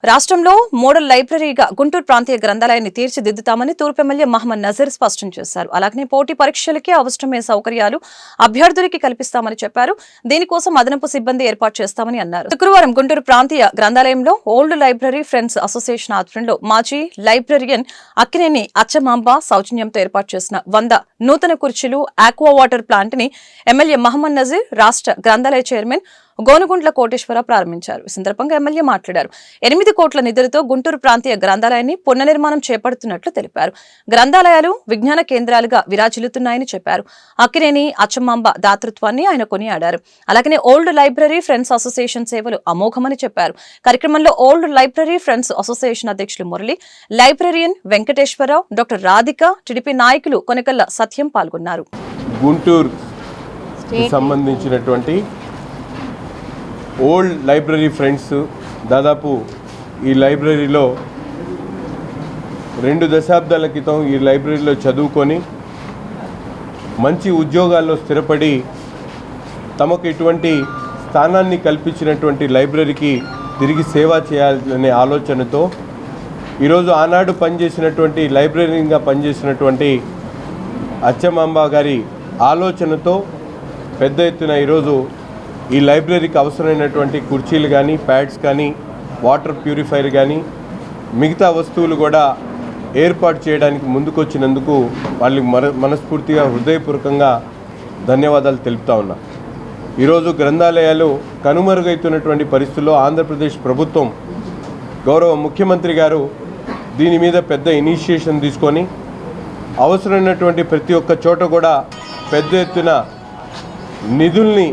రాష్ట్రంలో మోడల్ లైబ్రరీగా గుంటూరు ప్రాంతీయ గ్రంథాలయాన్ని తీర్చిదిద్దుతామని తూర్పు ఎమ్మెల్యే మహమ్మద్ నజీర్ స్పష్టం చేశారు. అలాగే పోటీ పరీక్షలకే అవసరమైన సౌకర్యాలు అభ్యర్థులకి కల్పిస్తామని చెప్పారు. దీనికోసం అదనపు సిబ్బంది ఏర్పాటు చేస్తామని అన్నారు. శుక్రవారం గుంటూరు ప్రాంతీయ గ్రంథాలయంలో ఓల్డ్ లైబ్రరీ ఫ్రెండ్స్ అసోసియేషన్ ఆధ్వర్యంలో మాజీ లైబ్రరియన్ అక్కినేని అచ్చమాంబ సౌజన్యంతో ఏర్పాటు చేసిన 100 నూతన కుర్చీలు ఆక్వా వాటర్ ప్లాంట్ ని ఎమ్మెల్యే మహమ్మద్ నజీర్ రాష్ట్ర గ్రంథాలయ చైర్మన్ గోనుగుంట్ల కోటేశ్వర ప్రారంభించారు. ఈ సందర్భంగా ఎమ్మెల్యే మాట్లాడారు. 8 కోట్ల నిధులతో గుంటూరు ప్రాంతీయ గ్రంథాలయాన్ని పునర్నిర్మాణం చేపడుతున్నట్లు తెలిపారు. గ్రంథాలయాలు విజ్ఞాన కేంద్రాలుగా విరాజిల్లుతున్నాయని చెప్పారు. అక్కినేని అచ్చమాంబ దాతృత్వాన్ని ఆయన కొనియాడారు. అలాగే ఓల్డ్ లైబ్రరీ ఫ్రెండ్స్ అసోసియేషన్ సేవలు అమోఘమని చెప్పారు. కార్యక్రమంలో ఓల్డ్ లైబ్రరీ ఫ్రెండ్స్ అసోసియేషన్ అధ్యక్షులు Murali, librarian Venkateswararao, doctor Radhika, TDP నాయకులు కొనకల్ల సత్యం పాల్గొన్నారు. గుంటూరు సంబంధించినటువంటి ఓల్డ్ లైబ్రరీ ఫ్రెండ్స్ దాదాపు ఈ లైబ్రరీలో 2 దశాబ్దాల క్రితం ఈ లైబ్రరీలో చదువుకొని మంచి ఉద్యోగాల్లో స్థిరపడి తమకు ఇటువంటి స్థానాన్ని కల్పించినటువంటి లైబ్రరీకి తిరిగి సేవ చేయాలనే ఆలోచనతో ఈరోజు ఆనాడు పనిచేసినటువంటి లైబ్రరీగా పనిచేసినటువంటి అచ్చమాంబ గారి ఆలోచనతో పెద్ద ఎత్తున ఈరోజు ఈ లైబ్రరీకి అవసరమైనటువంటి కుర్చీలు కానీ, ప్యాడ్స్ కానీ, వాటర్ ప్యూరిఫైర్ కానీ, మిగతా వస్తువులు కూడా ఏర్పాటు చేయడానికి ముందుకొచ్చినందుకు వాళ్ళకి మనస్ఫూర్తిగా హృదయపూర్వకంగా ధన్యవాదాలు తెలుపుతా ఉన్నా. ఈరోజు గ్రంథాలయాలు కనుమరుగైతున్నటువంటి పరిస్థితుల్లో ఆంధ్రప్రదేశ్ ప్రభుత్వం గౌరవ ముఖ్యమంత్రి గారు దీని మీద పెద్ద ఇనిషియేషన్ తీసుకొని అవసరమైనటువంటి ప్రతి ఒక్క చోట కూడా పెద్ద ఎత్తున నిధుల్ని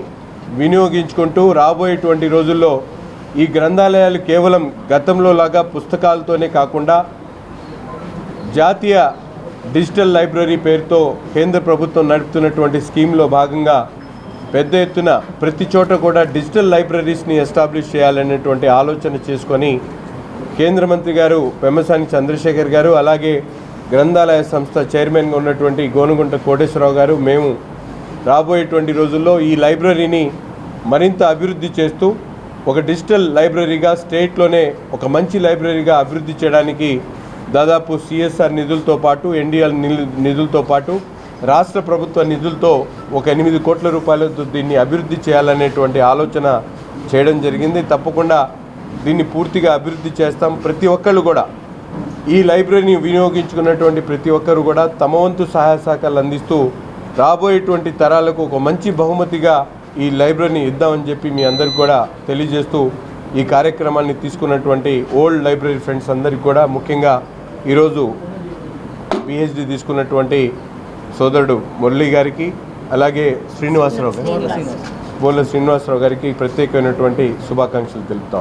వినియోగించుకుంటూ రాబోయేటువంటి రోజుల్లో ఈ గ్రంథాలయాలు కేవలం గతంలో లాగా పుస్తకాలతోనే కాకుండా జాతీయ డిజిటల్ లైబ్రరీ పేరుతో కేంద్ర ప్రభుత్వం నడుపుతున్నటువంటి స్కీమ్లో భాగంగా పెద్ద ఎత్తున ప్రతి చోట కూడా డిజిటల్ లైబ్రరీస్ని ఎస్టాబ్లిష్ చేయాలనేటువంటి ఆలోచన చేసుకొని కేంద్ర మంత్రి గారు పెమ్మసాని చంద్రశేఖర్ గారు, అలాగే గ్రంథాలయ సంస్థ చైర్మన్గా ఉన్నటువంటి గోనుగుంట కోటేశ్వరరావు గారు, మేము రాబోయేటువంటి రోజుల్లో ఈ లైబ్రరీని మరింత అభివృద్ధి చేస్తూ ఒక డిజిటల్ లైబ్రరీగా స్టేట్లోనే ఒక మంచి లైబ్రరీగా అభివృద్ధి చేయడానికి దాదాపు సిఎస్ఆర్ నిధులతో పాటు, ఎన్డీఎల్ నిధులతో పాటు రాష్ట్ర ప్రభుత్వ నిధులతో ఒక 8 కోట్ల రూపాయలతో దీన్ని అభివృద్ధి చేయాలనేటువంటి ఆలోచన చేయడం జరిగింది. తప్పకుండా దీన్ని పూర్తిగా అభివృద్ధి చేస్తాం. ప్రతి ఒక్కళ్ళు కూడా ఈ లైబ్రరీని వినియోగించుకున్నటువంటి ప్రతి ఒక్కరు కూడా తమ వంతు సహాయ సహకారాలు అందిస్తూ రాబోయేటువంటి తరాలకు ఒక మంచి బహుమతిగా ఈ లైబ్రరీని ఇద్దామని చెప్పి మీ అందరికీ కూడా తెలియజేస్తూ ఈ కార్యక్రమాన్ని తీసుకున్నటువంటి ఓల్డ్ లైబ్రరీ ఫ్రెండ్స్ అందరికీ కూడా, ముఖ్యంగా ఈరోజు పిహెచ్డి తీసుకున్నటువంటి సోదరుడు మురళి గారికి, అలాగే బోళ్ళ శ్రీనివాసరావు గారికి ప్రత్యేకమైనటువంటి శుభాకాంక్షలు తెలుపుతాం.